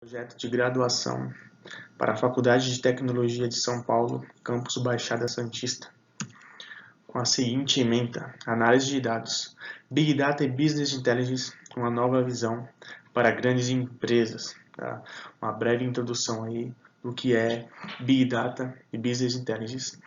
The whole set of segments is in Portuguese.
Projeto de graduação para a Faculdade de Tecnologia de São Paulo, campus Baixada Santista, com a seguinte ementa: análise de dados, Big Data e Business Intelligence, uma nova visão para grandes empresas. Tá? Uma breve introdução aí do que é Big Data e Business Intelligence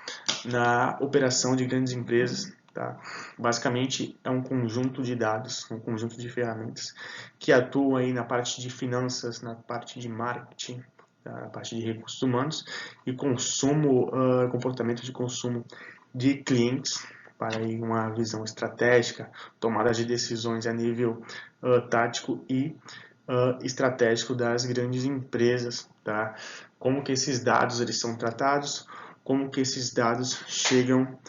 na operação de grandes empresas. Tá? Basicamente é um conjunto de dados, um conjunto de ferramentas que atuam aí na parte de finanças, na parte de marketing, na parte de recursos humanos e consumo, comportamento de consumo de clientes para aí uma visão estratégica, tomada de decisões a nível tático e estratégico das grandes empresas, tá? Como que esses dados eles são tratados, como que esses dados chegam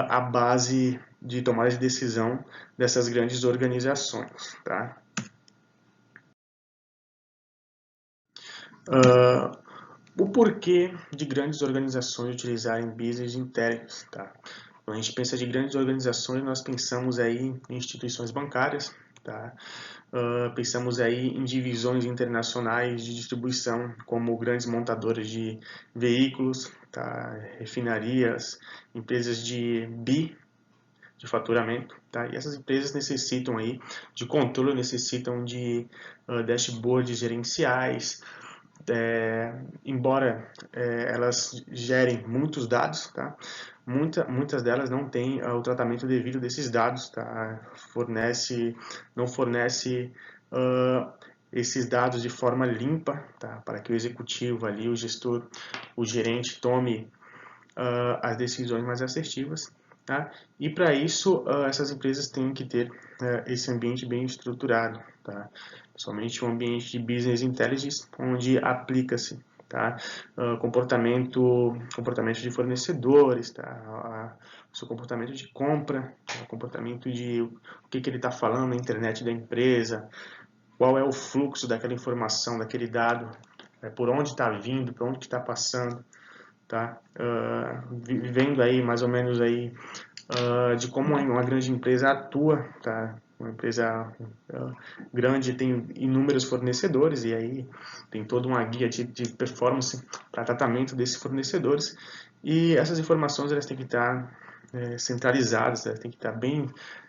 à base de tomada de decisão dessas grandes organizações, tá? O porquê de grandes organizações utilizarem Business Intelligence, tá? Quando a gente pensa de grandes organizações, nós pensamos aí em instituições bancárias, tá? Pensamos aí em divisões internacionais de distribuição, como grandes montadoras de veículos, tá? Refinarias, empresas de faturamento, tá? E essas empresas necessitam aí de controle, necessitam de dashboards gerenciais, embora elas gerem muitos dados, tá? Muitas delas não têm o tratamento devido desses dados, tá? Não fornece esses dados de forma limpa, tá? Para que o executivo ali, o gestor, o gerente tome as decisões mais assertivas, tá? E para isso essas empresas têm que ter esse ambiente bem estruturado, tá? Somente um ambiente de business intelligence onde aplica-se, tá? Comportamento de fornecedores, tá? O seu comportamento de compra, o comportamento de o que ele está falando na internet da empresa, qual é o fluxo daquela informação, daquele dado, por onde está vindo, por onde está passando, tá? Vivendo aí mais ou menos aí de como uma grande empresa atua, tá? Uma empresa grande tem inúmeros fornecedores e aí tem toda uma guia de performance para tratamento desses fornecedores e essas informações elas têm que estar centralizadas, elas têm que estar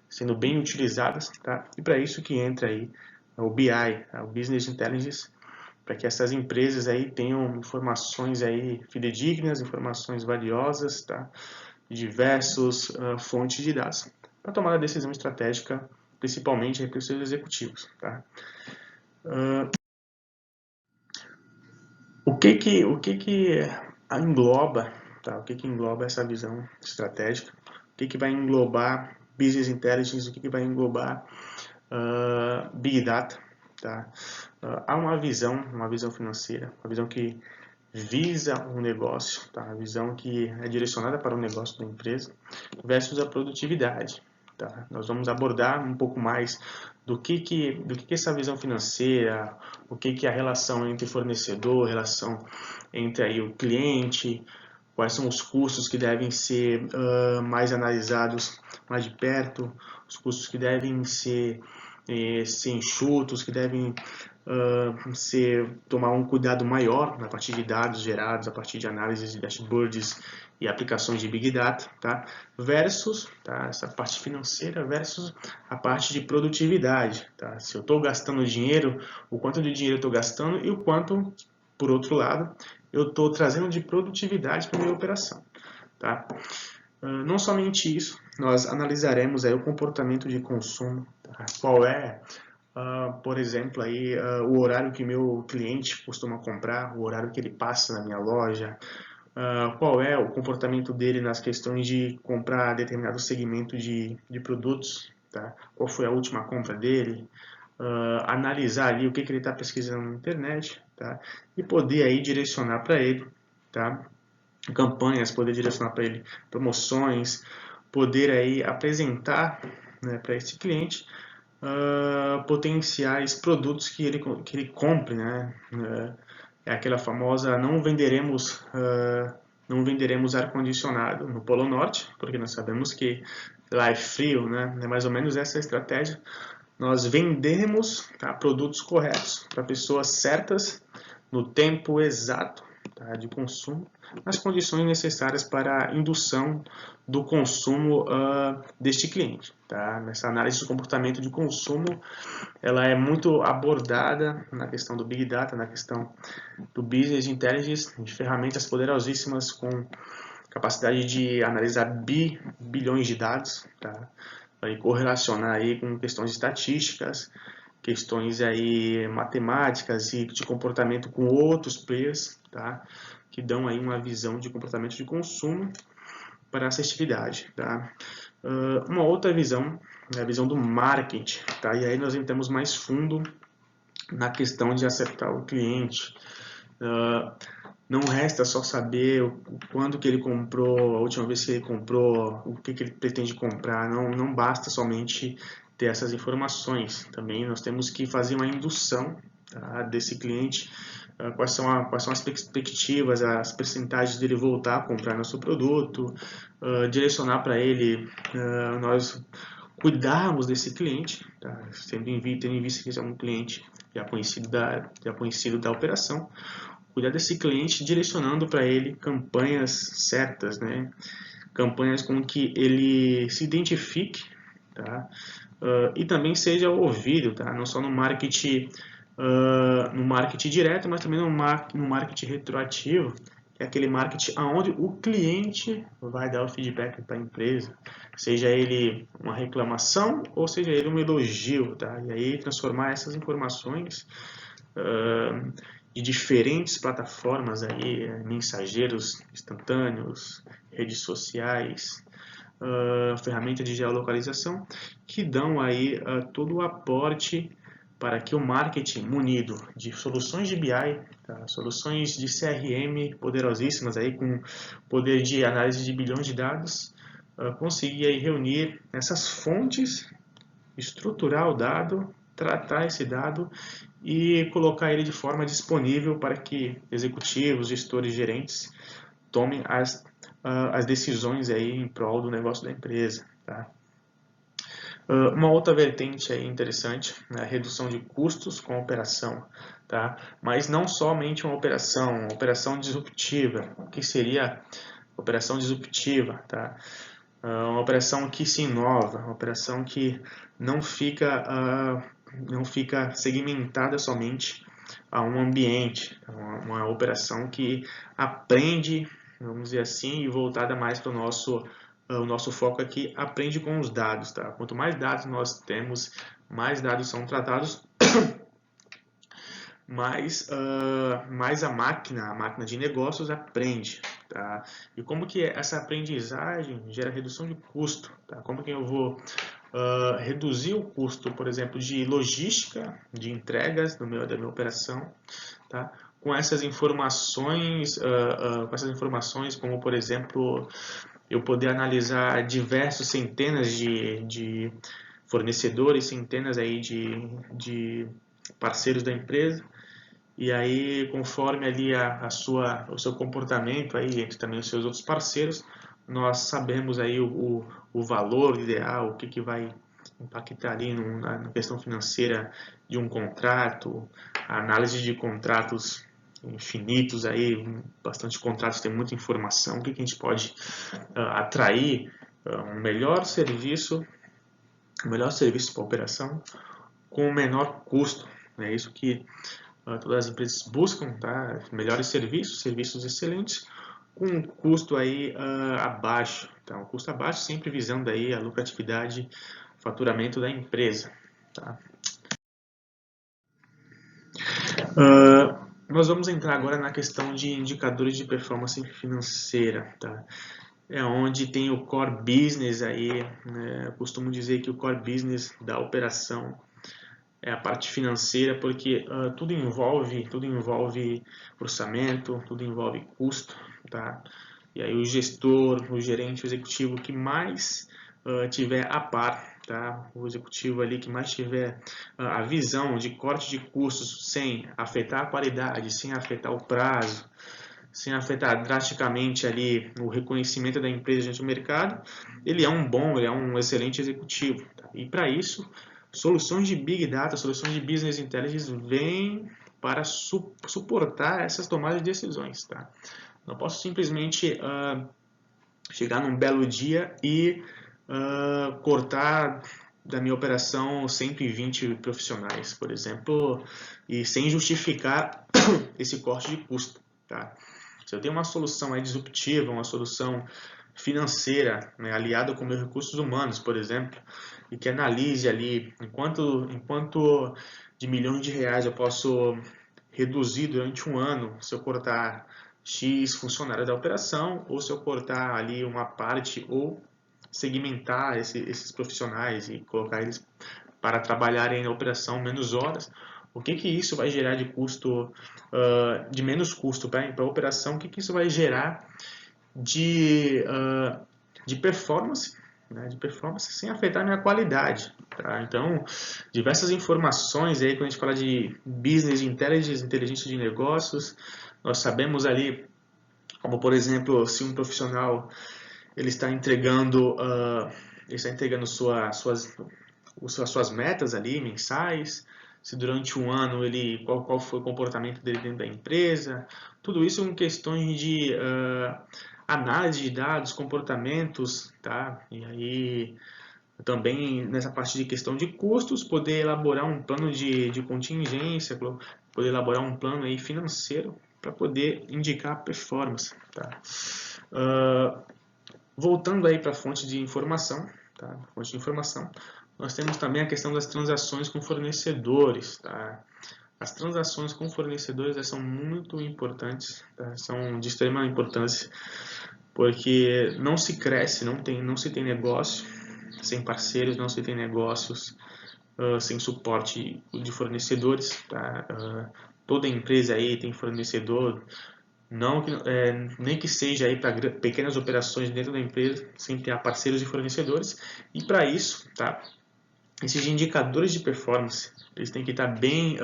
sendo bem utilizadas, tá? E para isso que entra aí o BI, o Business Intelligence, para que essas empresas aí tenham informações aí fidedignas, informações valiosas, tá? De diversos fontes de dados, para tomar a decisão estratégica, principalmente para os seus executivos, tá? O que que engloba, tá? O que que engloba essa visão estratégica? O que que vai englobar Business Intelligence? O que que vai englobar Big Data, tá? Há uma visão financeira, uma visão que visa um negócio, tá? A visão que é direcionada para o negócio da empresa versus a produtividade, tá? Nós vamos abordar um pouco mais do que essa visão financeira, o que que é a relação entre fornecedor, relação entre aí o cliente, quais são os custos que devem ser mais analisados mais de perto, os custos que devem ser enxutos, que devem tomar um cuidado maior a partir de dados gerados, a partir de análises de dashboards e aplicações de Big Data, tá? Versus, tá? Essa parte financeira versus a parte de produtividade, tá? Se eu estou gastando dinheiro, o quanto de dinheiro eu estou gastando e o quanto, por outro lado, eu estou trazendo de produtividade para a minha operação, tá? Não somente isso, nós analisaremos aí o comportamento de consumo, tá? Qual é, por exemplo, aí, o horário que meu cliente costuma comprar, o horário que ele passa na minha loja, qual é o comportamento dele nas questões de comprar determinado segmento de produtos, tá? Qual foi a última compra dele, analisar ali o que ele está pesquisando na internet, tá? E poder aí direcionar para ele, tá? Campanhas, poder direcionar para ele promoções, poder aí apresentar, né, para esse cliente potenciais produtos que ele compre, né? É aquela famosa não venderemos ar condicionado no Polo Norte, porque nós sabemos que lá é frio, né? É mais ou menos essa a estratégia. nós vendemos, tá, produtos corretos para pessoas certas, no tempo exato, tá, de consumo, nas condições necessárias para a indução do consumo deste cliente. Tá? Nessa análise de comportamento de consumo, ela é muito abordada na questão do Big Data, na questão do Business Intelligence, de ferramentas poderosíssimas com capacidade de analisar bilhões de dados, tá? E correlacionar aí com questões estatísticas, questões aí matemáticas e de comportamento com outros players, tá? Que dão aí uma visão de comportamento de consumo para a assertividade, tá? Uma outra visão é a visão do marketing, tá? E aí nós entramos mais fundo na questão de acertar o cliente. Não resta só saber quando que ele comprou, a última vez que ele comprou, o que ele pretende comprar. Não basta somente ter essas informações. Também nós temos que fazer uma indução, tá, desse cliente. Quais são as perspectivas, as percentagens dele voltar a comprar nosso produto, direcionar para ele, nós cuidarmos desse cliente, tá? Tendo em vista que é um cliente já conhecido da operação, cuidar desse cliente direcionando para ele campanhas certas, né? Campanhas com que ele se identifique, tá? E também seja ouvido, tá? Não só no marketing direto, mas também no marketing retroativo, que é aquele marketing onde o cliente vai dar o feedback para a empresa, seja ele uma reclamação ou seja ele um elogio, tá? E aí transformar essas informações de diferentes plataformas aí, mensageiros instantâneos, redes sociais, ferramentas de geolocalização, que dão aí todo o aporte para que o marketing munido de soluções de BI, tá, soluções de CRM poderosíssimas aí com poder de análise de bilhões de dados, consiga aí reunir essas fontes, estruturar o dado, tratar esse dado e colocar ele de forma disponível para que executivos, gestores, gerentes tomem as decisões aí em prol do negócio da empresa. Tá? Uma outra vertente aí interessante é a redução de custos com a operação, tá? Mas não somente uma operação disruptiva. O que seria operação disruptiva? Tá? Uma operação que se inova, uma operação que não fica segmentada somente a um ambiente, uma operação que aprende, vamos dizer assim, e voltada mais para o nosso foco aqui, aprende com os dados, tá? Quanto mais dados nós temos, mais dados são tratados, mais a máquina de negócios aprende, tá? E como que essa aprendizagem gera redução de custo, tá? Como que eu vou reduzir o custo, por exemplo, de logística, de entregas da minha operação, tá? Com essas informações, como, por exemplo, eu poder analisar diversos centenas de fornecedores, centenas aí de parceiros da empresa, e aí conforme ali o seu comportamento aí entre também os seus outros parceiros, nós sabemos aí o valor ideal, o que vai impactar ali na questão financeira de um contrato, a análise de contratos infinitos aí, bastante contratos, tem muita informação, o que a gente pode atrair um melhor serviço para a operação com o menor custo. É isso que todas as empresas buscam, tá? Melhores serviços excelentes, com um custo aí abaixo, tá? Um custo abaixo, sempre visando aí a lucratividade, faturamento da empresa, tá? Nós vamos entrar agora na questão de indicadores de performance financeira, tá? É onde tem o core business aí, né? Eu costumo dizer que o core business da operação é a parte financeira, porque tudo envolve orçamento, tudo envolve custo, tá? E aí o gestor, o gerente, o executivo que mais tiver a par, tá? O executivo ali que mais tiver a visão de corte de custos sem afetar a qualidade, sem afetar o prazo, sem afetar drasticamente ali o reconhecimento da empresa diante do mercado, ele é um excelente executivo, tá? E para isso Soluções de Big Data, soluções de Business Intelligence vêm para suportar essas tomadas de decisões. Tá? Não posso simplesmente chegar num belo dia e cortar da minha operação 120 profissionais, por exemplo, e sem justificar esse corte de custo. Tá? Se eu tenho uma solução disruptiva, uma solução financeira, né, aliada com meus recursos humanos, por exemplo, e que analise ali enquanto de milhões de reais eu posso reduzir durante um ano se eu cortar X funcionários da operação, ou se eu cortar ali uma parte ou segmentar esses profissionais e colocar eles para trabalharem na operação menos horas, o que isso vai gerar de custo, de menos custo para a operação, o que isso vai gerar de performance, né, de performance sem afetar a minha qualidade. Tá? Então, diversas informações aí, quando a gente fala de business intelligence, inteligência de negócios, nós sabemos ali, como por exemplo, se um profissional ele está entregando suas metas ali mensais, se durante um ano qual foi o comportamento dele dentro da empresa, tudo isso em questões de análise de dados, comportamentos, tá? E aí também nessa parte de questão de custos, poder elaborar um plano de contingência, poder elaborar um plano aí financeiro para poder indicar a performance, tá? Voltando aí para a fonte de informação, tá? Fonte de informação, nós temos também a questão das transações com fornecedores, tá? As transações com fornecedores são muito importantes, tá? São de extrema importância, porque não se cresce, não se tem negócio sem parceiros, não se tem negócios sem suporte de fornecedores, tá? Toda empresa aí tem fornecedor, não nem que seja aí para pequenas operações dentro da empresa, sem ter parceiros e fornecedores. E para isso, tá? Esses indicadores de performance, eles têm que estar bem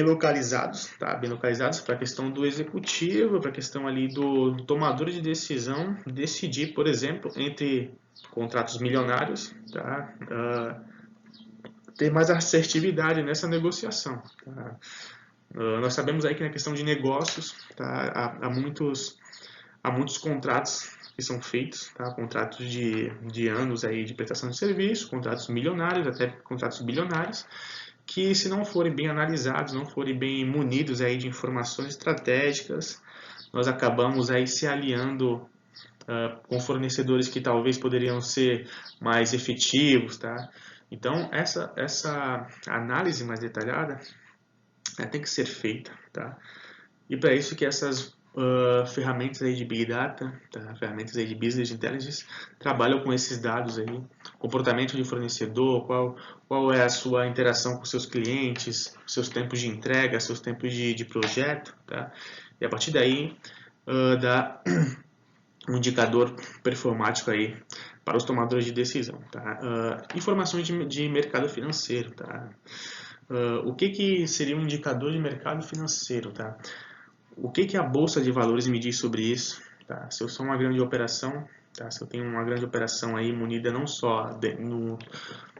localizados, tá? Bem localizados para a questão do executivo, para a questão ali do tomador de decisão decidir, por exemplo, entre contratos milionários, tá? Ter mais assertividade nessa negociação. Tá? Nós sabemos aí que na questão de negócios, tá? há muitos contratos que são feitos, tá? Contratos de anos aí de prestação de serviço, contratos milionários, até contratos bilionários, que se não forem bem analisados, não forem bem munidos aí de informações estratégicas, nós acabamos aí se aliando com fornecedores que talvez poderiam ser mais efetivos, tá? Então essa análise mais detalhada tem que ser feita, tá? E para isso que essas ferramentas aí de Big Data, tá? Ferramentas aí de Business Intelligence, trabalham com esses dados aí, comportamento de fornecedor, qual é a sua interação com seus clientes, seus tempos de entrega, seus tempos de projeto, tá? E a partir daí dá um indicador performático aí para os tomadores de decisão, tá? Informações de mercado financeiro, tá? O que seria um indicador de mercado financeiro, tá? O que a Bolsa de Valores me diz sobre isso? Tá? Se eu sou uma grande operação, tá? Se eu tenho uma grande operação aí munida não só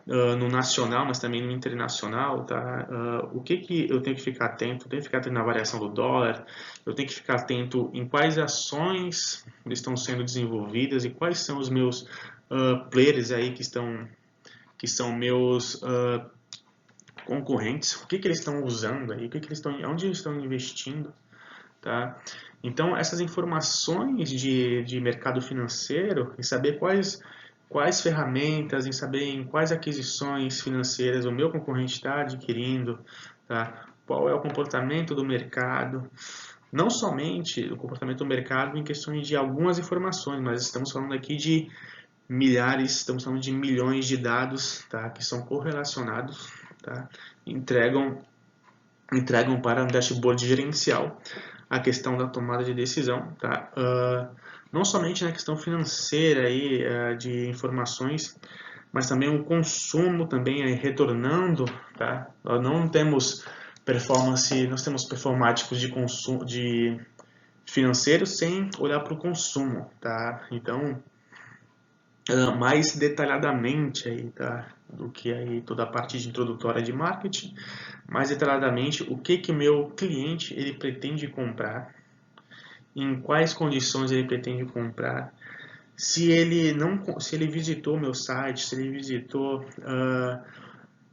no nacional, mas também no internacional, tá? O que eu tenho que ficar atento? Eu tenho que ficar atento na variação do dólar, eu tenho que ficar atento em quais ações estão sendo desenvolvidas e quais são os meus players aí que são meus concorrentes, o que eles estão usando aí, onde eles estão investindo, tá? Então essas informações de mercado financeiro, em saber quais ferramentas, em saber em quais aquisições financeiras o meu concorrente está adquirindo, tá? Qual é o comportamento do mercado, não somente o comportamento do mercado em questões de algumas informações, mas estamos falando aqui de milhares, estamos falando de milhões de dados, tá? Que são correlacionados, tá? Entregam para um dashboard gerencial a questão da tomada de decisão, tá? Não somente na questão financeira aí, de informações, mas também o consumo também retornando, tá? Nós não temos performance, nós temos performáticos de consumo, de financeiro sem olhar para o consumo, tá? Então, mais detalhadamente aí, tá? do que aí toda a parte de introdutória de marketing, mais detalhadamente o que meu cliente ele pretende comprar, em quais condições ele pretende comprar, se ele visitou meu site, se ele visitou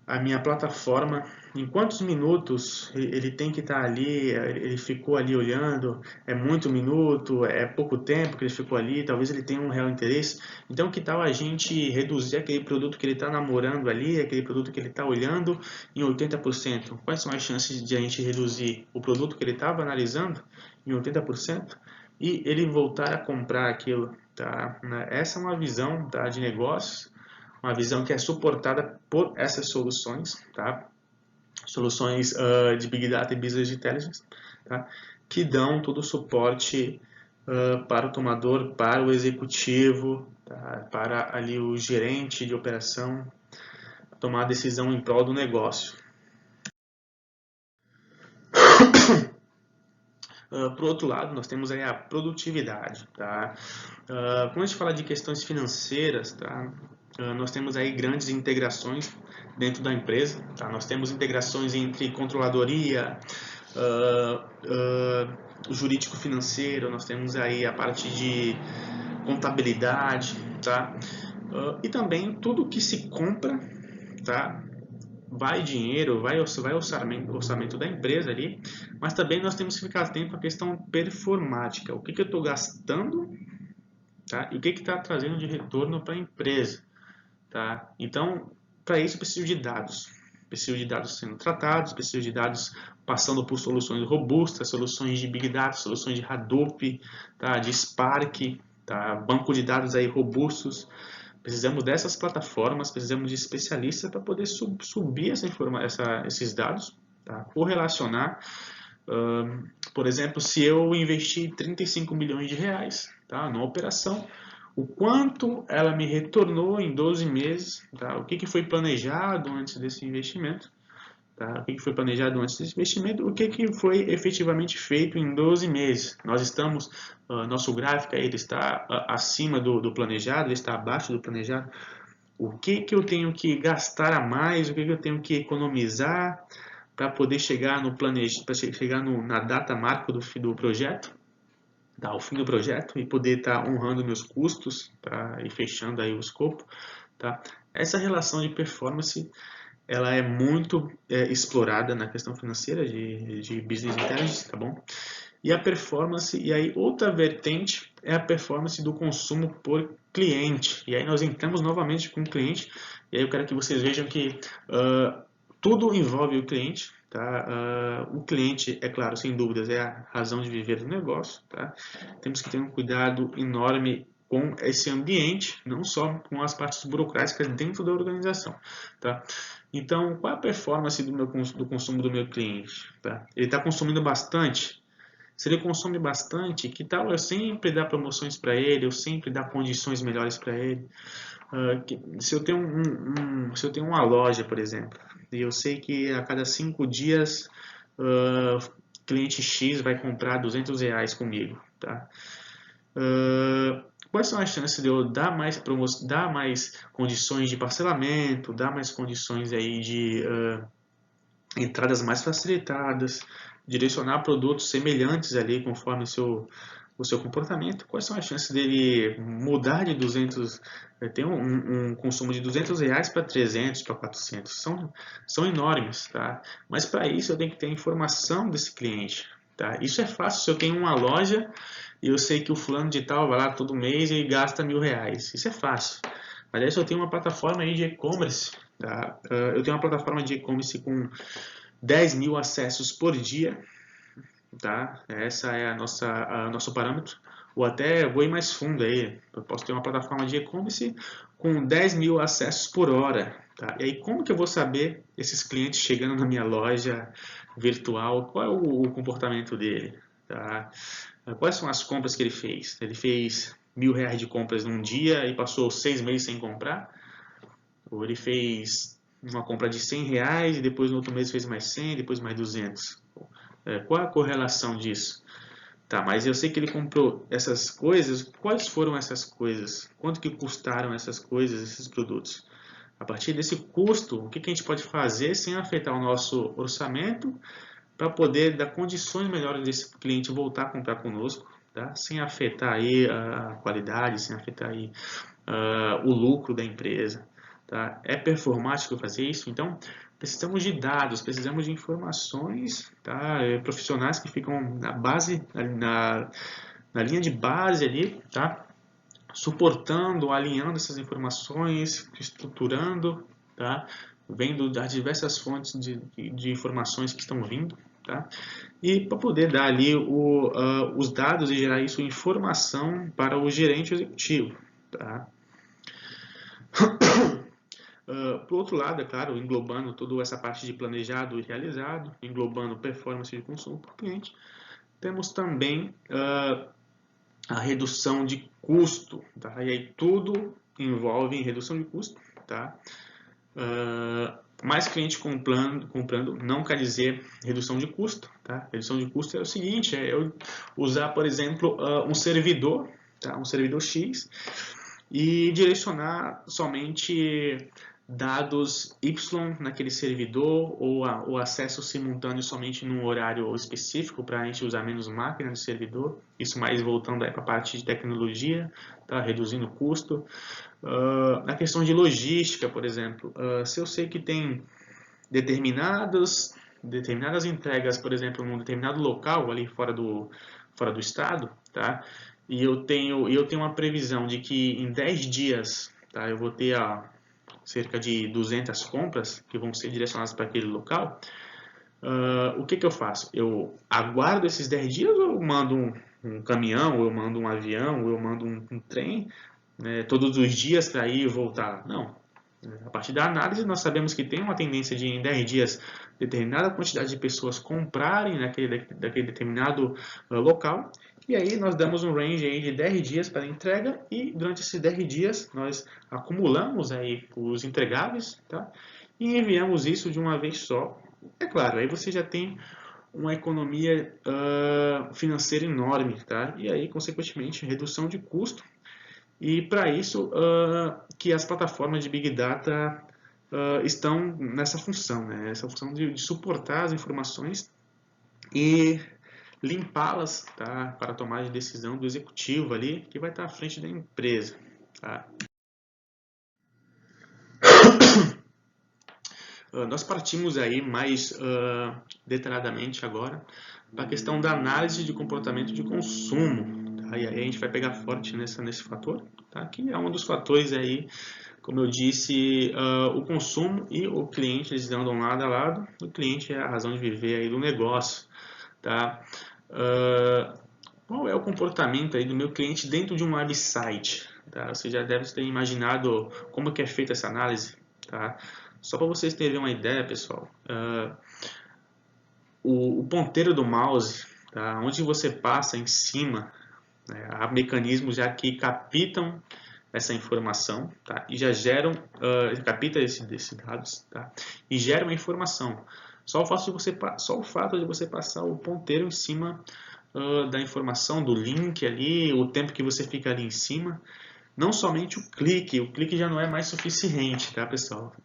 a minha plataforma, em quantos minutos ele tem que estar ali, ele ficou ali olhando, é muito minuto, é pouco tempo que ele ficou ali, talvez ele tenha um real interesse. Então, que tal a gente reduzir aquele produto que ele está namorando ali, aquele produto que ele está olhando, em 80%? Quais são as chances de a gente reduzir o produto que ele estava analisando em 80% e ele voltar a comprar aquilo? Tá? Essa é uma visão, tá, de negócios, uma visão que é suportada por essas soluções, tá? Soluções de Big Data e Business Intelligence, tá? Que dão todo o suporte para o tomador, para o executivo, tá? Para ali o gerente de operação tomar a decisão em prol do negócio. Por outro lado, nós temos aí a produtividade, tá? Quando a gente fala de questões financeiras, tá? Nós temos aí grandes integrações dentro da empresa, tá? Nós temos integrações entre controladoria, jurídico financeiro, nós temos aí a parte de contabilidade, tá? E também tudo que se compra, tá? Vai dinheiro, vai orçamento da empresa ali, mas também nós temos que ficar atento à questão performática. O que eu estou gastando, tá? E o que está trazendo de retorno para a empresa, tá? Então, para isso eu preciso de dados. Preciso de dados sendo tratados, preciso de dados passando por soluções robustas, soluções de Big Data, soluções de Hadoop, tá? De Spark, tá? Banco de dados aí robustos. Precisamos dessas plataformas, precisamos de especialistas para poder subir esses dados, tá? Correlacionar. Por exemplo, se eu investir 35 milhões de reais, tá, numa operação, o quanto ela me retornou em 12 meses, tá? O que foi planejado antes desse investimento, tá? O que foi planejado antes desse investimento, o que foi efetivamente feito em 12 meses. Nós estamos, nosso gráfico aí, ele está acima do planejado, ele está abaixo do planejado. O que eu tenho que gastar a mais, o que eu tenho que economizar para poder chegar no para chegar na data marco do projeto, tá? Ao fim do projeto, e poder estar honrando meus custos, tá? E fechando aí o escopo, tá? Essa relação de performance ela é muito explorada na questão financeira de business intelligence, tá bom? E a performance, e aí outra vertente é a performance do consumo por cliente. E aí nós entramos novamente com o cliente, e aí eu quero que vocês vejam que tudo envolve o cliente, tá? O cliente, é claro, sem dúvidas, é a razão de viver do negócio, tá? Temos que ter um cuidado enorme com esse ambiente, não só com as partes burocráticas dentro da organização, tá? Então, qual é a performance do consumo do meu cliente? Tá? Ele está consumindo bastante? Se ele consome bastante, que tal eu sempre dar promoções para ele, eu sempre dar condições melhores para ele? Se eu tenho se eu tenho uma loja, por exemplo, e eu sei que a cada 5 dias cliente X vai comprar R$ 200 comigo, tá? Quais são as chances de eu dar mais condições de parcelamento, dar mais condições aí de entradas mais facilitadas, direcionar produtos semelhantes ali conforme o seu comportamento? Quais são as chances dele mudar de 200, ter um consumo de R$ 200 para 300, para 400? São enormes, tá? Mas para isso eu tenho que ter informação desse cliente, tá? Isso é fácil se eu tenho uma loja e eu sei que o fulano de tal vai lá todo mês e gasta R$ 1.000. Isso é fácil. Mas aí se eu tenho uma plataforma aí de e-commerce, tá? Eu tenho uma plataforma de e-commerce com 10 mil acessos por dia, tá? Essa é nosso parâmetro. Ou até vou ir mais fundo aí. Eu posso ter uma plataforma de e-commerce com 10 mil acessos por hora, tá? E aí como que eu vou saber esses clientes chegando na minha loja virtual? Qual é o comportamento dele, tá? Quais são as compras que ele fez? Ele fez R$ 1.000 de compras num dia e passou 6 meses sem comprar? Ou ele fez uma compra de R$ 100 e depois no outro mês fez mais 100, depois mais 200? Qual a correlação disso? Tá, mas eu sei que ele comprou essas coisas. Quais foram essas coisas? Quanto que custaram essas coisas, esses produtos? A partir desse custo, o que a gente pode fazer sem afetar o nosso orçamento para poder dar condições melhores desse cliente voltar a comprar conosco, tá? Sem afetar aí a qualidade, sem afetar aí o lucro da empresa. Tá? É performático fazer isso? Então, precisamos de dados, precisamos de informações, tá? Profissionais que ficam na base, na linha de base ali, tá? Suportando, alinhando essas informações, estruturando, tá? Vendo das diversas fontes de informações que estão vindo, tá? E para poder dar ali os dados e gerar isso em informação para o gerente executivo, tá? Por outro lado, é claro, englobando toda essa parte de planejado e realizado, englobando performance de consumo por cliente, temos também a redução de custo, tá? E aí tudo envolve em redução de custo, tá? Mais cliente comprando não quer dizer redução de custo, tá? Redução de custo é o seguinte, é eu usar, por exemplo, um servidor, tá? Um servidor X, e direcionar somente dados Y naquele servidor ou o acesso simultâneo somente num horário específico para a gente usar menos máquina no servidor, isso mais voltando para a parte de tecnologia, tá? Reduzindo o custo. Na questão de logística, por exemplo, se eu sei que tem determinadas entregas, por exemplo, num determinado local ali fora do estado, tá? E eu tenho uma previsão de que em 10 dias, tá, eu vou ter cerca de 200 compras que vão ser direcionadas para aquele local. O que eu faço? Eu aguardo esses 10 dias ou eu mando um caminhão, ou eu mando um avião, ou eu mando um trem, né, todos os dias para ir e voltar? Não. A partir da análise, nós sabemos que tem uma tendência de, em 10 dias, determinada quantidade de pessoas comprarem daquele determinado local. E aí nós damos um range aí de 10 dias para entrega e durante esses 10 dias nós acumulamos aí os entregáveis, tá? E enviamos isso de uma vez só. É claro, aí você já tem uma economia financeira enorme, tá? E aí, consequentemente, redução de custo. E para isso que as plataformas de Big Data estão nessa função, né? Essa função de suportar as informações e limpá-las, tá? Para tomar de decisão do executivo ali, que vai estar à frente da empresa. Tá? Nós partimos aí mais detalhadamente agora para a questão da análise de comportamento de consumo. Tá? E aí a gente vai pegar forte nesse fator, tá? Que é um dos fatores aí, como eu disse, o consumo e o cliente, eles andam lado a lado. O cliente é a razão de viver aí do negócio. Tá? Qual é o comportamento aí do meu cliente dentro de um website? Tá? Você já deve ter imaginado como que é feita essa análise. Tá? Só para vocês terem uma ideia, pessoal, o ponteiro do mouse, tá? Onde você passa em cima, né, há mecanismos já que captam essa informação, tá? E já geram, capta esses dados, tá? E geram a informação. Só o fato de você passar o ponteiro em cima da informação, do link ali, o tempo que você fica ali em cima, não somente o clique já não é mais suficiente, tá, pessoal?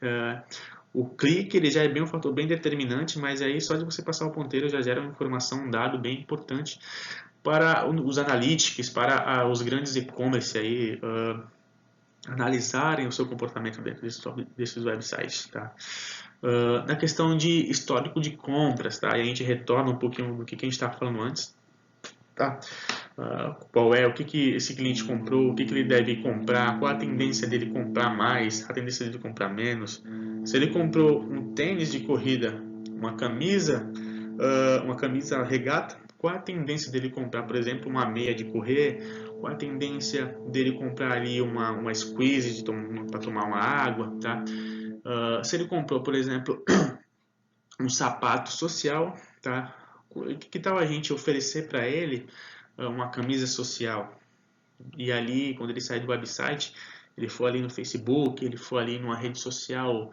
O clique ele já é um fator bem determinante, mas aí só de você passar o ponteiro já gera uma informação, um dado bem importante para os analytics, para os grandes e-commerce aí analisarem o seu comportamento dentro desses websites, tá? Na questão de histórico de compras, tá? E a gente retorna um pouquinho do que a gente estava falando antes, tá? O que esse cliente comprou, o que ele deve comprar, qual a tendência dele comprar mais, a tendência dele comprar menos. Se ele comprou um tênis de corrida, uma camisa regata, qual a tendência dele comprar, por exemplo, uma meia de correr, qual a tendência dele comprar ali uma squeeze para tomar uma água, tá? Se ele comprou, por exemplo, um sapato social, tá? Que tal a gente oferecer para ele uma camisa social? E ali, quando ele sair do website, ele for ali no Facebook, ele for ali numa rede social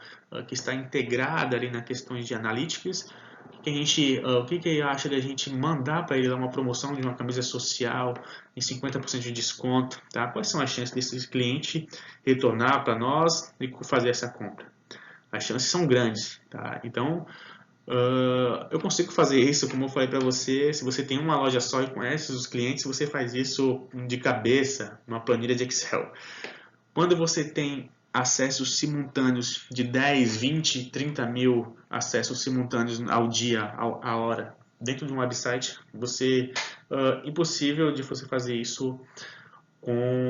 que está integrada ali nas questões de analytics, O que que acha de a gente mandar para ele uma promoção de uma camisa social em 50% de desconto, tá? Quais são as chances desse cliente retornar para nós e fazer essa compra? As chances são grandes, tá? Então, eu consigo fazer isso, como eu falei para você, se você tem uma loja só e conhece os clientes, você faz isso de cabeça, numa planilha de Excel. Quando você tem acessos simultâneos de 10, 20, 30 mil acessos simultâneos ao dia, à hora, dentro de um website, impossível de você fazer isso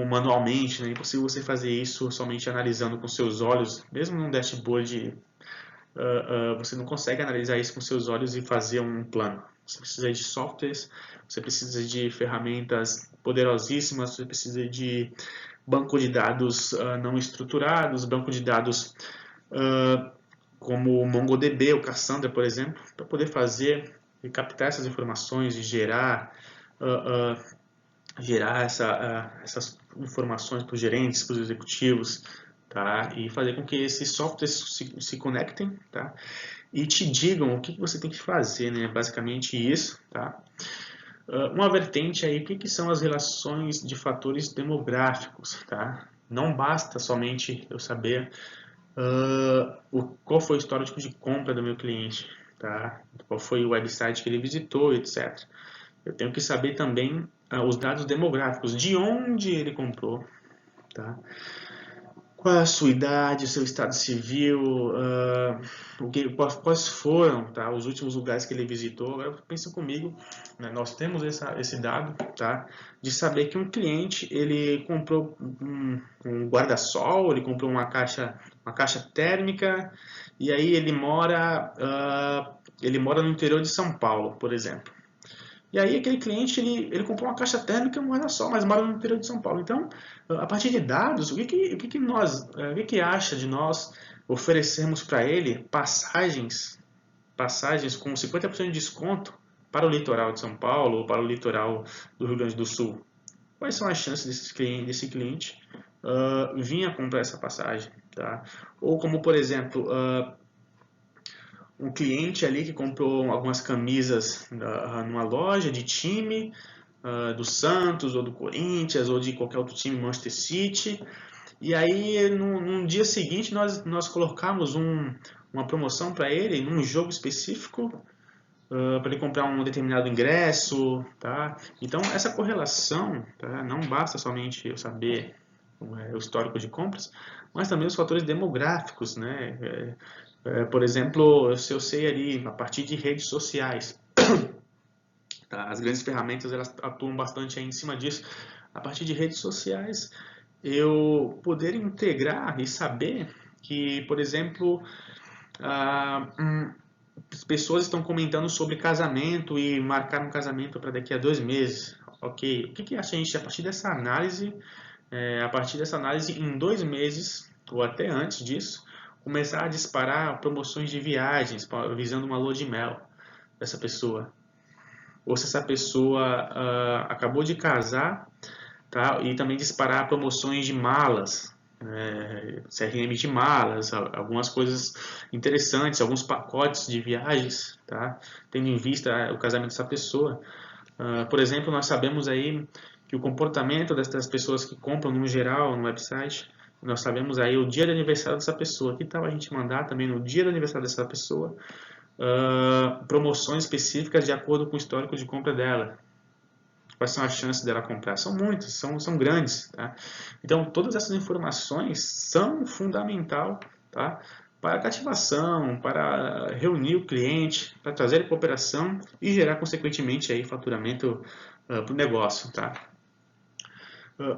manualmente, né? Impossível você fazer isso somente analisando com seus olhos, mesmo num dashboard, você não consegue analisar isso com seus olhos e fazer um plano. Você precisa de softwares, você precisa de ferramentas poderosíssimas, você precisa de banco de dados não estruturados, banco de dados como o MongoDB, o Cassandra, por exemplo, para poder fazer e captar essas informações e gerar essas informações para os gerentes, para os executivos, tá? E fazer com que esses softwares se conectem, tá? E te digam o que você tem que fazer, né? Basicamente isso, tá? Uma vertente aí, o que são as relações de fatores demográficos, tá? Não basta somente eu saber qual foi o histórico de compra do meu cliente, tá? Qual foi o website que ele visitou, etc. Eu tenho que saber também os dados demográficos, de onde ele comprou, tá? Qual é a sua idade, o seu estado civil, quais foram, tá, os últimos lugares que ele visitou. Agora pensa comigo, né, nós temos esse dado, tá, de saber que um cliente ele comprou um guarda-sol, ele comprou uma caixa térmica e aí ele mora no interior de São Paulo, por exemplo. E aí aquele cliente ele comprou uma caixa térmica e um guarda-sol, mas mora no interior de São Paulo. Então, a partir de dados, o que acha de nós oferecermos para ele passagens com 50% de desconto para o litoral de São Paulo ou para o litoral do Rio Grande do Sul? Quais são as chances desse cliente vir a comprar essa passagem? Tá? Ou como, por exemplo, um cliente ali que comprou algumas camisas numa loja de time do Santos ou do Corinthians ou de qualquer outro time, Manchester City. E aí no dia seguinte nós colocamos uma promoção para ele num jogo específico para ele comprar um determinado ingresso, tá? Então essa correlação, tá? Não basta somente eu saber o histórico de compras, mas também os fatores demográficos, né? Por exemplo, se eu sei ali a partir de redes sociais, tá? As grandes ferramentas elas atuam bastante aí em cima disso. A partir de redes sociais, eu poder integrar e saber que, por exemplo, as pessoas estão comentando sobre casamento e marcar um casamento para daqui a 2 meses. Ok, o que acha a gente a partir dessa análise? A partir dessa análise, em 2 meses ou até antes disso, começar a disparar promoções de viagens visando uma lua de mel dessa pessoa. Ou se essa pessoa acabou de casar, tá? E também disparar promoções de malas, CRM de malas, algumas coisas interessantes, alguns pacotes de viagens, tá? Tendo em vista o casamento dessa pessoa. Por exemplo, nós sabemos aí que o comportamento dessas pessoas que compram no geral no website, nós sabemos aí o dia de aniversário dessa pessoa. Que tal a gente mandar também no dia de aniversário dessa pessoa promoções específicas de acordo com o histórico de compra dela? Quais são as chances dela comprar? São muitas, são grandes. Tá? Então, todas essas informações são fundamental, tá? Para a cativação, para reunir o cliente, para trazer cooperação e gerar, consequentemente, aí, faturamento para o negócio. Tá?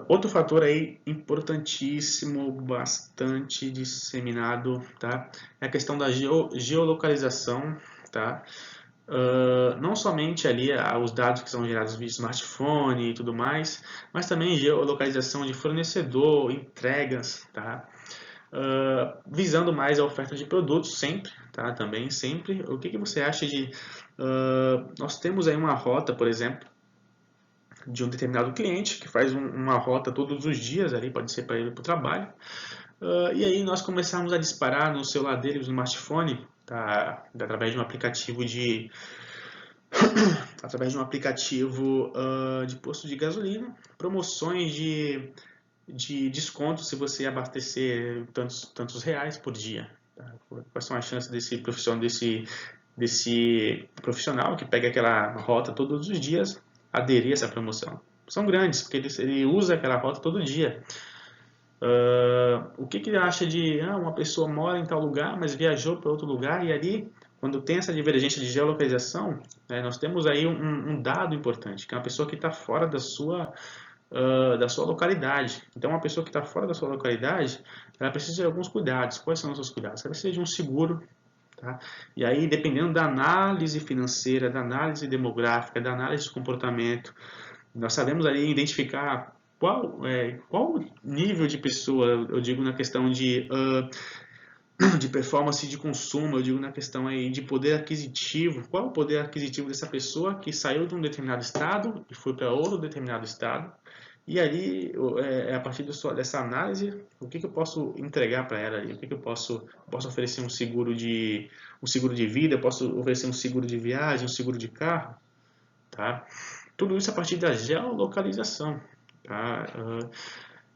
Outro fator aí importantíssimo, bastante disseminado, tá? É a questão da geolocalização, tá? Não somente ali os dados que são gerados via smartphone e tudo mais, mas também geolocalização de fornecedor, entregas, tá? Visando mais a oferta de produtos sempre, tá? Também sempre. O que você acha de nós temos aí uma rota, por exemplo, de um determinado cliente que faz uma rota todos os dias ali, pode ser para ir para o trabalho, e aí nós começamos a disparar no celular dele, no smartphone, tá? Através de um aplicativo de posto de gasolina, promoções de desconto se você abastecer tantos reais por dia. Tá? Quais são as chances desse profissional que pega aquela rota todos os dias aderir a essa promoção? São grandes, porque ele usa aquela rota todo dia. O que ele acha de uma pessoa mora em tal lugar, mas viajou para outro lugar, e ali, quando tem essa divergência de geolocalização, né, nós temos aí um dado importante, que é uma pessoa que está fora da sua localidade. Então, uma pessoa que está fora da sua localidade, ela precisa de alguns cuidados. Quais são os seus cuidados? Ela precisa de um seguro, tá? E aí, dependendo da análise financeira, da análise demográfica, da análise de comportamento, nós sabemos ali identificar qual nível de pessoa, eu digo na questão de performance de consumo, eu digo na questão aí de poder aquisitivo, qual o poder aquisitivo dessa pessoa que saiu de um determinado estado e foi para outro determinado estado, e ali, a partir dessa análise, o que eu posso entregar para ela ali? O que eu posso oferecer um seguro de vida, posso oferecer um seguro de viagem, um seguro de carro, tá? Tudo isso a partir da geolocalização, tá?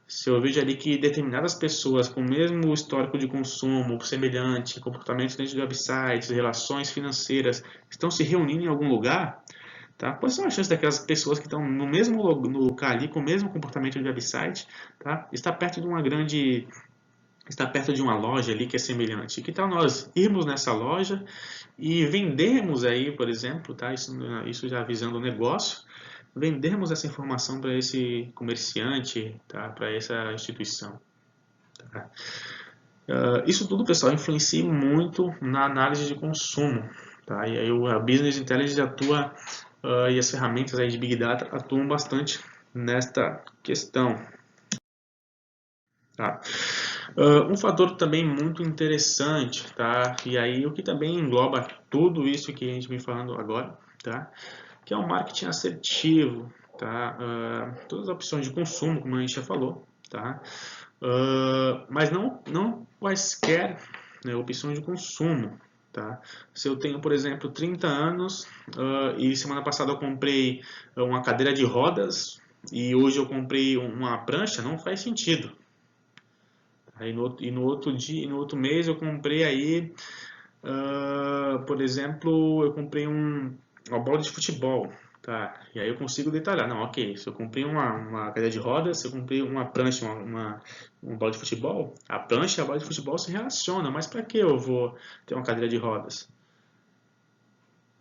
Se eu vejo ali que determinadas pessoas com o mesmo histórico de consumo, semelhante, comportamentos dentro de websites, relações financeiras, estão se reunindo em algum lugar, tá? Quais são as chances daquelas pessoas que estão no mesmo local ali, com o mesmo comportamento de website, tá? Está perto de uma loja ali que é semelhante. Que tal nós irmos nessa loja e vendermos aí, por exemplo, tá? Isso já visando o negócio, vendermos essa informação para esse comerciante, tá? Para essa instituição. Tá? Isso tudo, pessoal, influencia muito na análise de consumo. Tá? E aí a Business Intelligence atua e as ferramentas aí de Big Data atuam bastante nesta questão. Tá? Um fator também muito interessante, tá? E aí o que também engloba tudo isso que a gente vem falando agora, tá? Que é o marketing assertivo, tá? Todas as opções de consumo, como a gente já falou, tá? Mas não quaisquer, né, opções de consumo, tá? Se eu tenho, por exemplo, 30 anos e semana passada eu comprei uma cadeira de rodas e hoje eu comprei uma prancha, não faz sentido. Aí no outro mês eu comprei aí, por exemplo, eu comprei uma bola de futebol, tá? E aí eu consigo detalhar, não, ok, se eu comprei uma cadeira de rodas, se eu comprei uma prancha, uma bola de futebol, a prancha e a bola de futebol se relacionam, mas para que eu vou ter uma cadeira de rodas?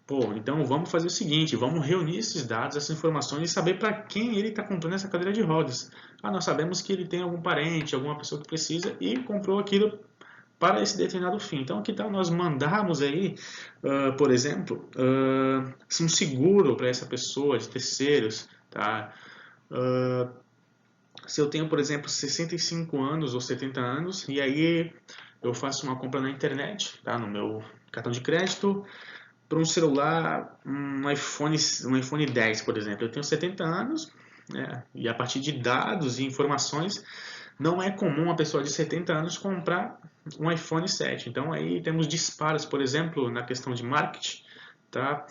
Pô, então vamos fazer o seguinte, vamos reunir esses dados, essas informações e saber para quem ele está comprando essa cadeira de rodas. Nós sabemos que ele tem algum parente, alguma pessoa que precisa e comprou aquilo para esse determinado fim. Então, que tal nós mandarmos aí, por exemplo, um seguro para essa pessoa de terceiros, tá? Se eu tenho, por exemplo, 65 anos ou 70 anos e aí eu faço uma compra na internet, tá? No meu cartão de crédito, para um celular, um iPhone 10, por exemplo. Eu tenho 70 anos, né, e a partir de dados e informações, não é comum uma pessoa de 70 anos comprar um iPhone 7. Então, aí temos disparos, por exemplo, na questão de marketing. Tá?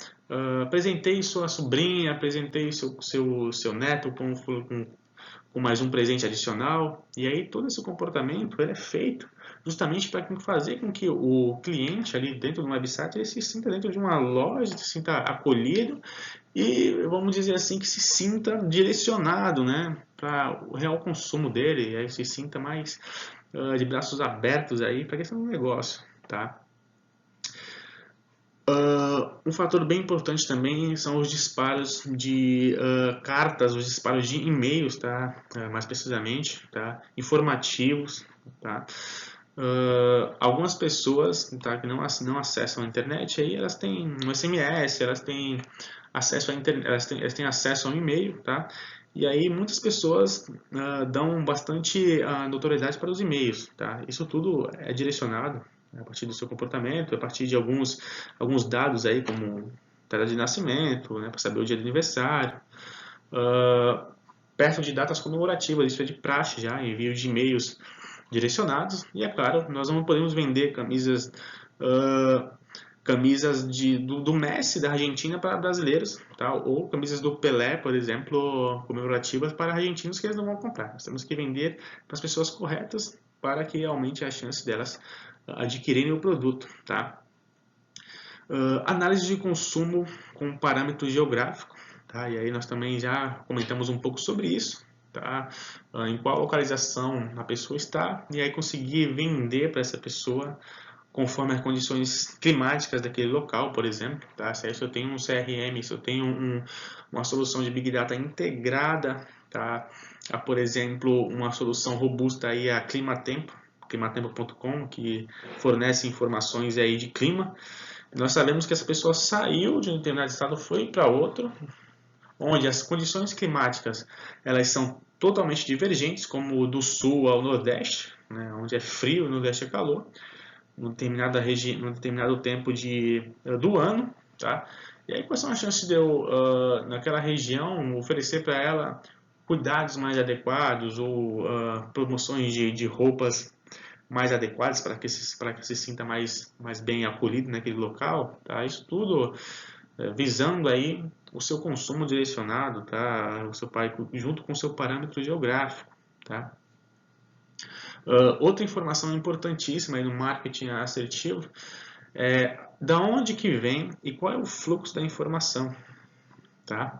Apresentei sua sobrinha, apresentei seu neto com mais um presente adicional. E aí todo esse comportamento é feito justamente para fazer com que o cliente ali dentro do website ele se sinta dentro de uma loja, se sinta acolhido e, vamos dizer assim, que se sinta direcionado, né, para o real consumo dele, e aí se sinta mais de braços abertos aí para a questão do negócio, tá? Um fator bem importante também são os disparos de cartas, os disparos de e-mails, tá? Mais precisamente, tá? Informativos, tá? Algumas pessoas, tá, que não acessam a internet, aí elas têm um SMS, elas têm acesso à internet, elas têm acesso a um e-mail, tá? E aí muitas pessoas dão bastante notoriedade para os e-mails, tá? Isso tudo é direcionado a partir do seu comportamento, a partir de alguns dados aí, como data de nascimento, né, para saber o dia do aniversário, perto de datas comemorativas, isso é de praxe já, envio de e-mails direcionados, e é claro, nós não podemos vender camisas camisas do Messi da Argentina para brasileiros, tá? Ou camisas do Pelé, por exemplo, comemorativas para argentinos que eles não vão comprar. Nós temos que vender para as pessoas corretas para que aumente a chance delas adquirirem o produto, tá? Análise de consumo com parâmetro geográfico, tá? E aí nós também já comentamos um pouco sobre isso, tá? Em qual localização a pessoa está, e aí conseguir vender para essa pessoa conforme as condições climáticas daquele local, por exemplo, tá? Se eu tenho um CRM, se eu tenho uma solução de Big Data integrada, tá? Por exemplo, uma solução robusta aí a Climatempo, climatempo.com, que fornece informações aí de clima. Nós sabemos que essa pessoa saiu de um determinado estado, foi para outro, onde as condições climáticas elas são totalmente divergentes, como do sul ao nordeste, né? Onde é frio e no nordeste é calor, num determinado tempo do ano, tá? E aí quais são as chances de eu, naquela região, oferecer para ela cuidados mais adequados ou promoções de roupas mais adequadas para que se sinta mais bem acolhido naquele local, tá? Isso tudo visando aí o seu consumo direcionado, tá? O seu pai junto com o seu parâmetro geográfico, tá? Outra informação importantíssima aí no marketing assertivo é da onde que vem e qual é o fluxo da informação, tá?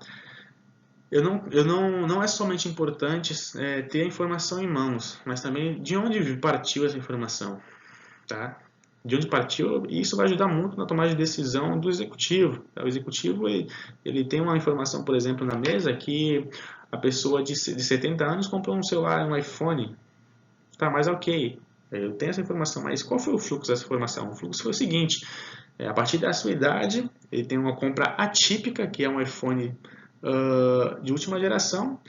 Não é somente importante ter a informação em mãos, mas também de onde partiu essa informação, tá? De onde partiu, e isso vai ajudar muito na tomada de decisão do executivo. O executivo ele tem uma informação, por exemplo, na mesa que a pessoa de 70 anos comprou um celular, um iPhone. Tá, mas ok, eu tenho essa informação, mas qual foi o fluxo dessa informação? O fluxo foi o seguinte, a partir da sua idade, ele tem uma compra atípica, que é um iPhone de última geração,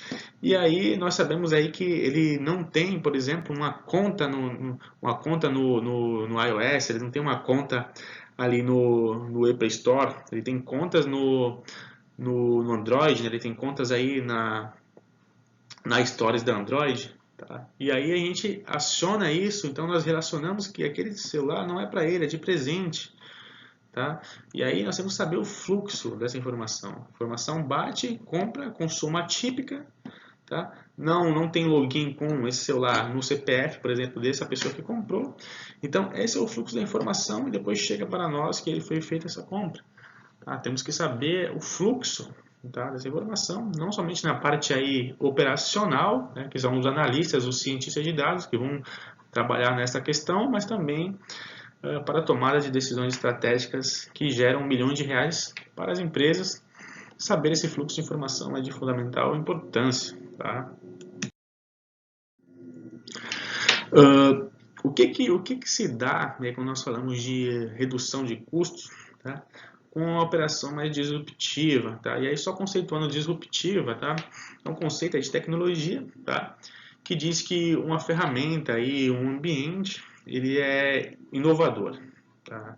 e aí nós sabemos aí que ele não tem, por exemplo, uma conta no iOS, ele não tem uma conta ali no Apple Store, ele tem contas no Android, né? Ele tem contas aí na Stories da Android, tá? E aí a gente aciona isso, então nós relacionamos que aquele celular não é para ele, é de presente. Tá? E aí nós temos que saber o fluxo dessa informação. A informação bate, compra, consumo atípica, tá? Não tem login com esse celular no CPF, por exemplo, dessa pessoa que comprou. Então esse é o fluxo da informação e depois chega para nós que ele foi feita essa compra. Tá? Temos que saber o fluxo, tá, dessa informação, não somente na parte aí operacional, né, que são os analistas, os cientistas de dados que vão trabalhar nessa questão, mas também para a tomada de decisões estratégicas que geram milhões de reais para as empresas. Saber esse fluxo de informação é de fundamental importância. Tá? O que se dá, né, quando nós falamos de redução de custos, tá? Com uma operação mais disruptiva, tá? E aí só conceituando disruptiva, tá? É um conceito de tecnologia, tá? Que diz que uma ferramenta e um ambiente ele é inovador, tá?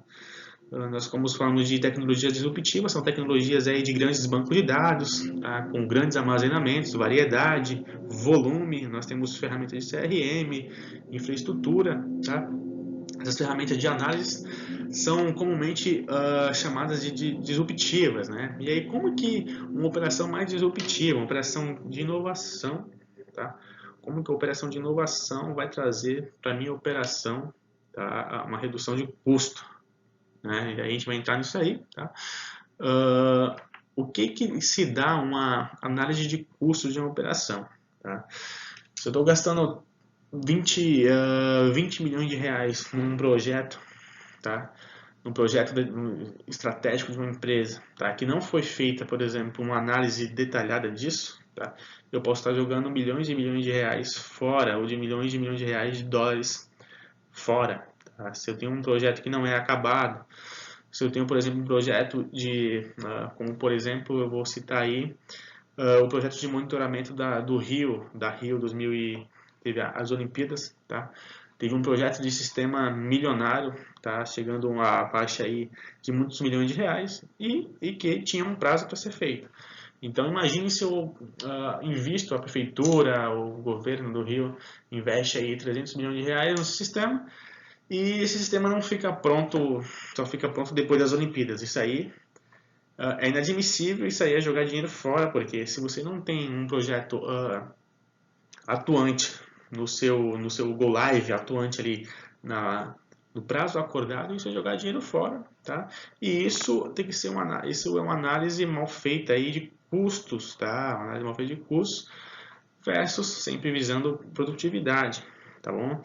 Nós como falamos de tecnologias disruptivas, são tecnologias aí de grandes bancos de dados, tá? Com grandes armazenamentos, variedade, volume. Nós temos ferramentas de CRM, infraestrutura, tá? Essas ferramentas de análise são comumente chamadas de disruptivas, né? E aí como que uma operação mais disruptiva, uma operação de inovação, tá? Como que a operação de inovação vai trazer para a minha operação, tá, uma redução de custo, né? E aí a gente vai entrar nisso aí, tá? O que se dá uma análise de custos de uma operação, tá? Se eu estou gastando 20 milhões de reais num projeto, tá? Num projeto estratégico de uma empresa, tá? Que não foi feita, por exemplo, uma análise detalhada disso, tá? Eu posso estar jogando milhões e milhões de reais fora, ou de milhões de reais de dólares fora, tá? Se eu tenho um projeto que não é acabado, se eu tenho, por exemplo, um projeto como por exemplo, eu vou citar aí o projeto de monitoramento do Rio 2000 e teve as Olimpíadas, tá? Teve um projeto de sistema milionário, tá? Chegando a uma faixa aí de muitos milhões de reais e que tinha um prazo para ser feito. Então imagine se eu invisto, a prefeitura, o governo do Rio investe aí 300 milhões de reais no sistema E esse sistema não fica pronto, só fica pronto depois das Olimpíadas. Isso aí é inadmissível, isso aí é jogar dinheiro fora, porque se você não tem um projeto atuante no seu Go Live, atuante ali no prazo acordado, isso é jogar dinheiro fora, tá? E isso tem que ser isso é uma análise mal feita aí de custos, tá? Uma análise mal feita de custos versus sempre visando produtividade, tá bom?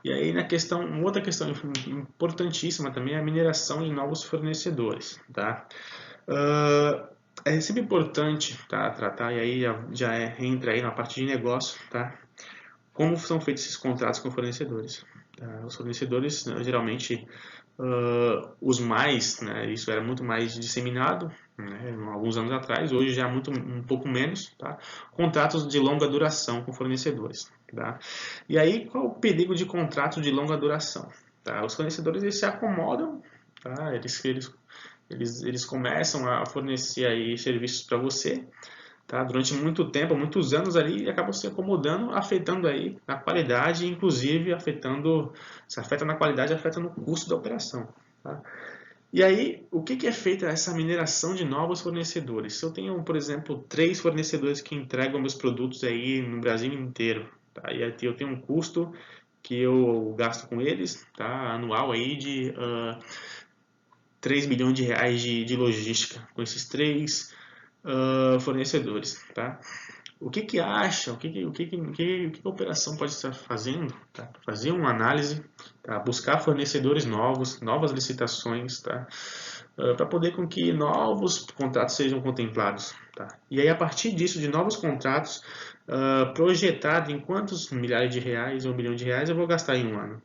E aí uma outra questão importantíssima também é a mineração de novos fornecedores, tá? É sempre importante, tá, tratar, e aí entra aí na parte de negócio, tá? Como são feitos esses contratos com fornecedores? Tá? Os fornecedores, né, geralmente, os mais, né, isso era muito mais disseminado, né, alguns anos atrás, hoje já é um pouco menos, tá? Contratos de longa duração com fornecedores. Tá? E aí, qual o perigo de contrato de longa duração? Tá? Os fornecedores eles se acomodam, tá? Eles começam a fornecer aí serviços para você, tá? Durante muito tempo, muitos anos ali, e acabam se acomodando, afetando aí a qualidade, inclusive se afeta na qualidade, afeta no custo da operação, tá? E aí, o que é feita essa mineração de novos fornecedores? Se eu tenho, por exemplo, 3 fornecedores que entregam meus produtos aí no Brasil inteiro, tá? E aí eu tenho um custo que eu gasto com eles, tá? Anual aí de 3 bilhões de reais de logística com esses 3 fornecedores, tá? O que acha, o que a operação pode estar fazendo, tá? Fazer uma análise, tá? Buscar fornecedores novos, novas licitações, tá? Para poder com que novos contratos sejam contemplados, tá? E aí a partir disso, de novos contratos, projetado em quantos milhares de reais ou um bilhão de reais eu vou gastar em um ano.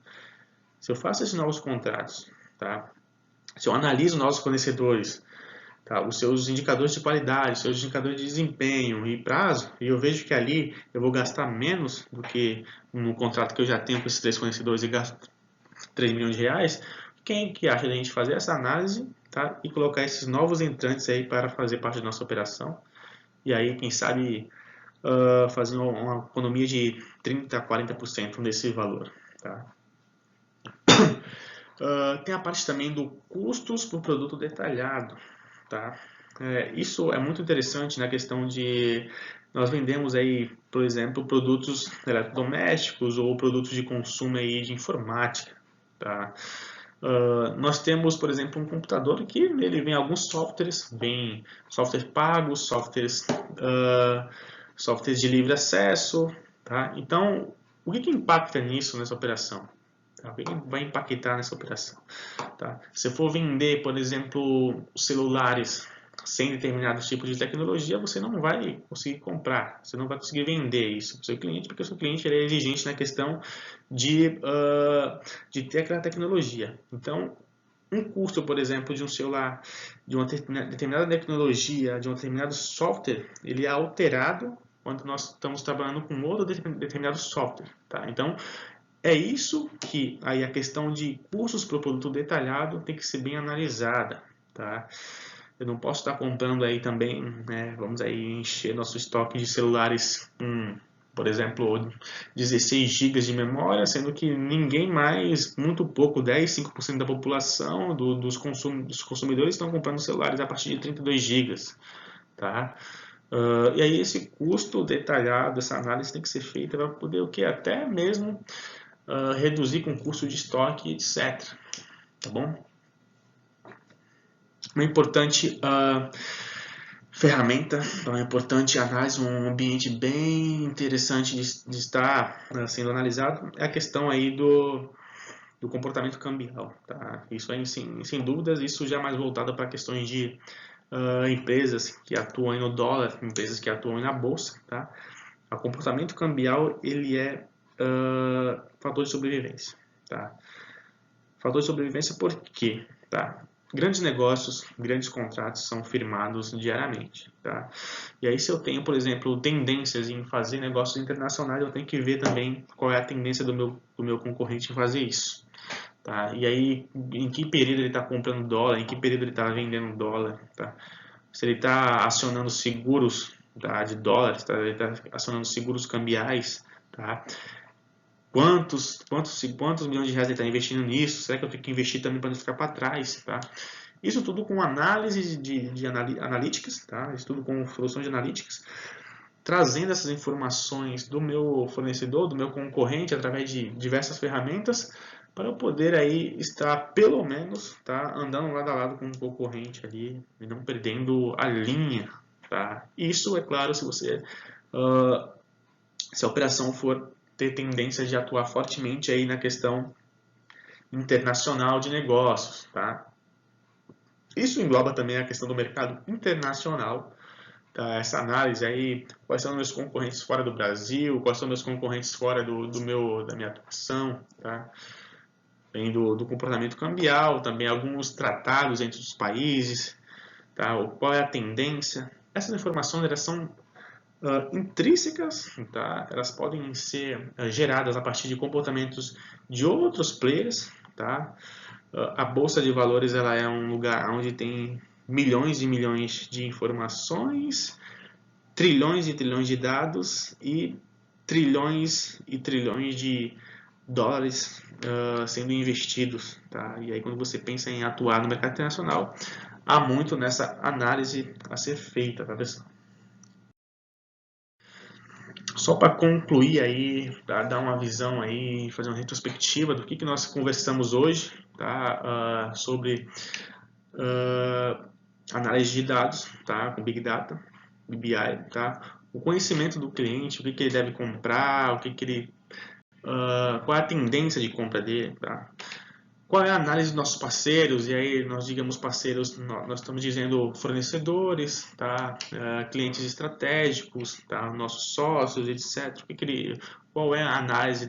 Se eu faço esses novos contratos, tá? Se eu analiso novos fornecedores, tá, os seus indicadores de qualidade, os seus indicadores de desempenho e prazo, e eu vejo que ali eu vou gastar menos do que no contrato que eu já tenho com esses 3 fornecedores e gasto 3 milhões de reais, quem que acha da gente fazer essa análise, tá, e colocar esses novos entrantes aí para fazer parte da nossa operação, e aí quem sabe fazer uma economia de 30% a 40% desse valor, tá? Tem a parte também do custos por produto detalhado, tá? Isso é muito interessante na questão de nós vendemos aí, por exemplo, produtos eletrodomésticos ou produtos de consumo aí de informática, tá? Nós temos, por exemplo, um computador que ele vem alguns softwares, vem softwares pagos, softwares de livre acesso, tá? Então, o que impacta nisso nessa operação? Tá? O que vai impactar nessa operação? Tá? Se for vender, por exemplo, celulares sem determinados tipos de tecnologia, você não vai conseguir comprar, você não vai conseguir vender isso para o seu cliente, porque o seu cliente é exigente na questão de ter aquela tecnologia. Então, um custo, por exemplo, de um celular, de uma determinada tecnologia, de um determinado software, ele é alterado quando nós estamos trabalhando com outro determinado software. Tá? Então, é isso que aí a questão de custos para o produto detalhado tem que ser bem analisada, tá? Eu não posso estar comprando aí também, né, vamos aí encher nosso estoque de celulares com, por exemplo, 16 GB de memória, sendo que ninguém mais, muito pouco, 10, 5% da população dos consumidores estão comprando celulares a partir de 32 GB, tá? E aí esse custo detalhado, essa análise tem que ser feita para poder o que até mesmo reduzir com custo de estoque, etc. Tá bom? Uma importante ferramenta, uma importante análise, um ambiente bem interessante de estar sendo analisado é a questão aí do comportamento cambial. Tá? Isso aí, sem dúvidas, isso já é mais voltado para questões de empresas que atuam no dólar, empresas que atuam na bolsa. Tá? O comportamento cambial ele é fator de sobrevivência. Tá? Fator de sobrevivência por quê? Tá? Grandes negócios, grandes contratos são firmados diariamente. Tá? E aí se eu tenho, por exemplo, tendências em fazer negócios internacionais, eu tenho que ver também qual é a tendência do meu concorrente em fazer isso. Tá? E aí, em que período ele está comprando dólar, em que período ele está vendendo dólar. Tá? Se ele está acionando seguros, tá, de dólares, tá? Ele está acionando seguros cambiais, tá? quantos milhões de reais ele está investindo nisso? Será que eu tenho que investir também para não ficar para trás? Tá? Isso tudo com análise de analíticas, tá? Isso tudo com soluções de analíticas, trazendo essas informações do meu fornecedor, do meu concorrente, através de diversas ferramentas, para eu poder aí estar, pelo menos, tá, andando lado a lado com o concorrente ali, e não perdendo a linha. Tá? Isso, é claro, se a operação for ter tendência de atuar fortemente aí na questão internacional de negócios. Tá? Isso engloba também a questão do mercado internacional. Tá, essa análise aí, quais são meus concorrentes fora do Brasil, quais são meus concorrentes fora da minha atuação, tá? Tem do comportamento cambial, também alguns tratados entre os países, tá? Qual é a tendência. Essas informações elas são intrínsecas, tá? Elas podem ser geradas a partir de comportamentos de outros players, tá? A bolsa de valores ela é um lugar onde tem milhões e milhões de informações, trilhões e trilhões de dados e trilhões de dólares sendo investidos. Tá? E aí quando você pensa em atuar no mercado internacional, há muito nessa análise a ser feita, tá, pessoal? Só para concluir aí, para dar uma visão aí, fazer uma retrospectiva do que nós conversamos hoje, tá? Sobre análise de dados, tá? Com Big Data, BI, tá? O conhecimento do cliente, o que ele deve comprar, qual é a tendência de compra dele, tá? Qual é a análise dos nossos parceiros, e aí nós digamos parceiros, nós estamos dizendo fornecedores, tá? Clientes estratégicos, tá? Nossos sócios, etc. Qual é a análise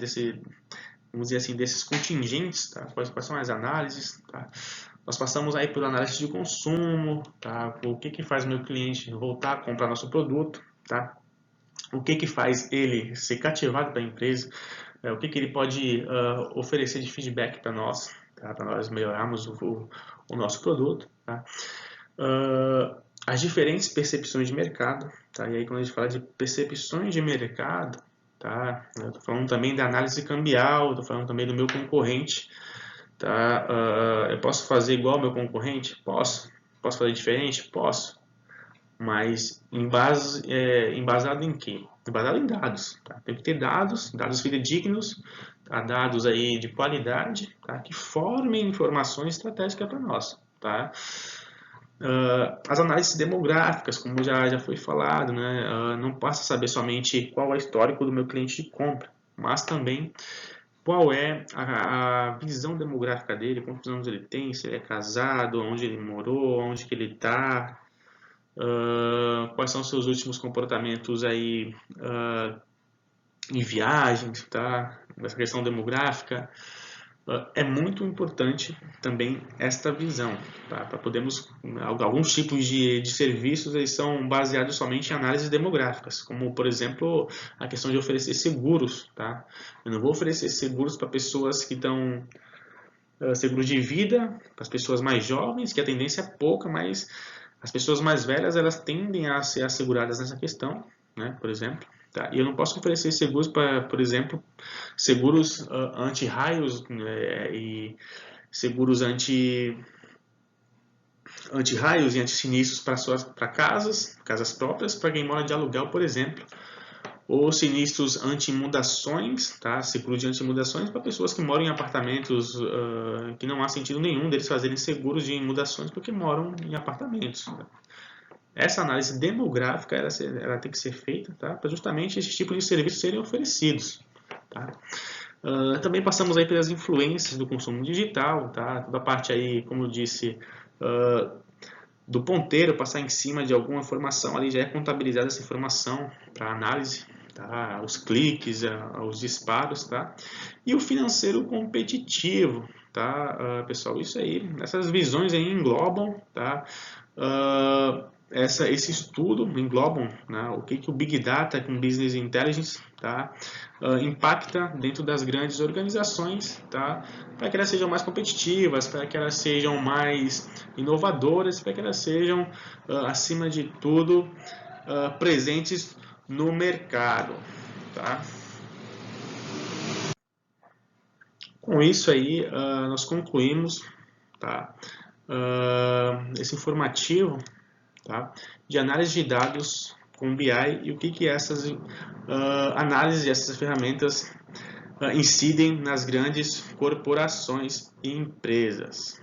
vamos dizer assim, desses contingentes, tá? Quais são as análises, tá? Nós passamos aí por análise de consumo, tá? O que faz o meu cliente voltar a comprar nosso produto, tá? O que faz ele ser cativado pela empresa, o que ele pode oferecer de feedback para nós, tá? Para nós melhorarmos o nosso produto, tá? As diferentes percepções de mercado, tá? E aí quando a gente fala de percepções de mercado, tá? Eu estou falando também da análise cambial, estou falando também do meu concorrente, tá? Eu posso fazer igual ao meu concorrente? Posso. Posso fazer diferente? Posso. Mas embasado em quê? Embasado em dados. Tá? Tem que ter dados fidedignos, tá? Dados aí de qualidade, tá? Que formem informações estratégicas para nós. Tá? As análises demográficas, como já foi falado, né? Não basta saber somente qual é o histórico do meu cliente de compra, mas também qual é a visão demográfica dele, quantos anos ele tem, se ele é casado, onde ele morou, onde que ele está, quais são os seus últimos comportamentos aí em viagens, tá? Essa questão demográfica. É muito importante também esta visão, tá? Para podermos, alguns tipos de serviços eles são baseados somente em análises demográficas, como por exemplo a questão de oferecer seguros, tá? Eu não vou oferecer seguros para pessoas que estão seguros de vida, para as pessoas mais jovens, que a tendência é pouca, mas as pessoas mais velhas elas tendem a ser asseguradas nessa questão, né? Por exemplo. Tá? E eu não posso oferecer seguros para, por exemplo, seguros anti-raios e seguros anti-raios e anti-sinistros para casas próprias, para quem mora de aluguel, por exemplo. Ou sinistros anti-inundações, tá? Seguro de anti-inundações para pessoas que moram em apartamentos que não há sentido nenhum deles fazerem seguros de inundações porque moram em apartamentos. Tá? Essa análise demográfica ela tem que ser feita, tá? Para justamente esses tipos de serviços serem oferecidos. Tá? Também passamos aí pelas influências do consumo digital, tá? Toda a parte aí, como eu disse, do ponteiro passar em cima de alguma informação, ali já é contabilizada essa informação para análise, tá? Os cliques, os disparos, tá? E o financeiro competitivo, tá? Pessoal, isso aí, essas visões aí englobam, tá? Esse estudo englobam, né, o que o Big Data com Business Intelligence, tá, impacta dentro das grandes organizações, tá, para que elas sejam mais competitivas, para que elas sejam mais inovadoras, para que elas sejam, acima de tudo, presentes no mercado. Tá? Com isso aí, nós concluímos, tá, esse informativo, tá, de análise de dados com BI e o que essas análises, essas ferramentas incidem nas grandes corporações e empresas.